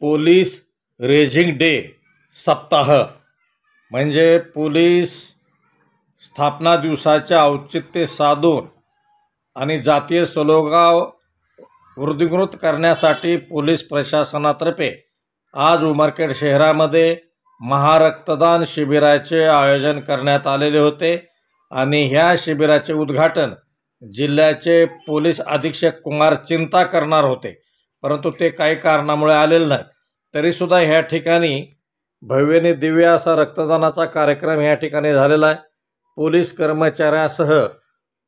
Police raising day सप्ताह म्हणजे police स्थापना दिवसाचे औचित्य साधून आणि जातीय सलोखा वृद्धिंगत करण्यासाठी पोलीस प्रशासनातर्फे आज उमरखेड शहरामध्ये महारक्तदान शिबिराचे आयोजन करण्यात आलेले होते आणि ह्या शिबिराचे उद्घाटन जिल्ह्याचे पोलीस अधीक्षक कुमार चिंता करणार होते, परंतु ते काही कारणामुळे आलेले नाहीत. तरीसुद्धा ह्या ठिकाणी भव्यने दिव्य असा रक्तदानाचा कार्यक्रम ह्या ठिकाणी झालेला आहे. पोलीस कर्मचाऱ्यासह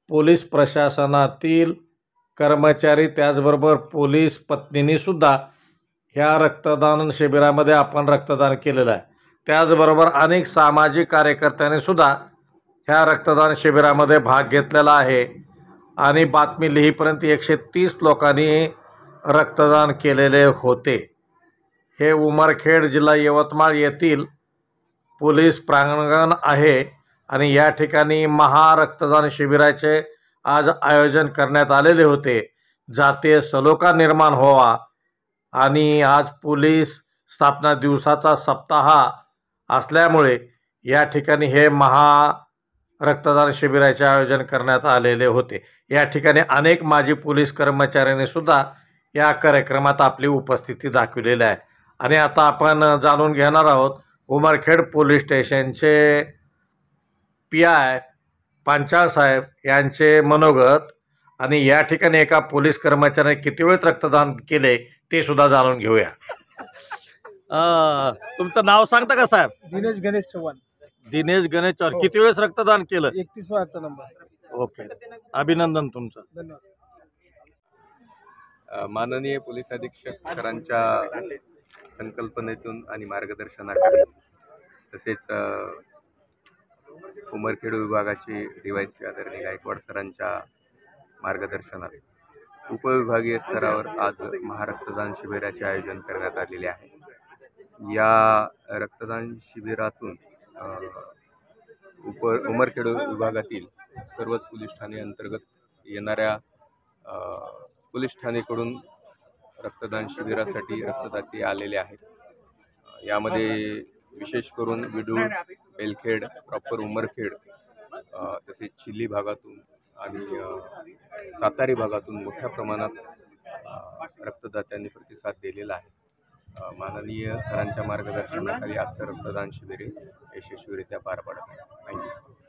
पोलीस प्रशासनातील कर्मचारी त्याचबरोबर पोलीस पत्नींनीसुद्धा ह्या रक्तदान शिबिरामध्ये आपण रक्तदान केलेलं आहे. त्याचबरोबर अनेक सामाजिक कार्यकर्त्यांनीसुद्धा ह्या रक्तदान शिबिरामध्ये भाग घेतलेला आहे आणि बातमी लिहीपर्यंत 130 लोकांनी रक्तदान केलेले होते. हे उमरखेड जिल्हा यवतमाळ येथील पोलीस प्रांगण आहे आणि या ठिकाणी महारक्तदान शिबिराचे आज आयोजन करण्यात आलेले होते. जातीय सलोखा निर्माण व्हावा आणि आज पोलीस स्थापना दिवसाचा सप्ताह असल्यामुळे या ठिकाणी हे रक्तदान शिबिराचे आयोजन करण्यात आलेले होते. या ठिकाणी अनेक माजी पोलीस कर्मचाऱ्यांनी सुद्धा या कार्यक्रमात आपली उपस्थिती दाखवलेली आहे. आणि आता आपण जाणून घेणार आहोत उमरखेड पोलीस स्टेशनचे PI पांचाळ साहेब यांचे मनोगत आणि या ठिकाणी एका पोलीस कर्मचाऱ्याने किती वेळ रक्तदान केले ते सुद्धा जाणून घेऊया. तुमचं नाव सांगता का साहेब? दिनेश गणेश चव्हाण. दिनेश गणेश चव्हाण. किती वेळेस रक्तदान केलं? 31वा नंबर. ओके, अभिनंदन तुमचं. धन्यवाद. माननीय पोलीस अधीक्षक सरांच्या संकल्पनेतून आणि मार्गदर्शनाखाली तसेच उमरखेड विभागाचे DYSP आदरणीय गायकवाड सरांच्या मार्गदर्शनात उपविभागीय स्तरावर आज महारक्तदान शिबिराचे आयोजन करण्यात आलेले आहे. या रक्तदान शिबिरातून उमरखेड विभागातील सर्वच पोलीस ठाणे अंतर्गत येणाऱ्या पोलीस ठाणेकडून रक्तदान शिबिरासाठी रक्तदाते आलेले आहेत. यामध्ये विशेष करून विडूळ, बेलखेड, प्रॉपर उमरखेड तसेच चिल्ली भागातून आणि सातारी भागातून मोठ्या प्रमाणात रक्तदात्यांनी प्रतिसाद दिलेला आहे. माननीय सरांच्या मार्गदर्शनाखाली आजचं रक्तदान शिबिर यशस्वीरित्या पार पडत आहे. थँक्यू.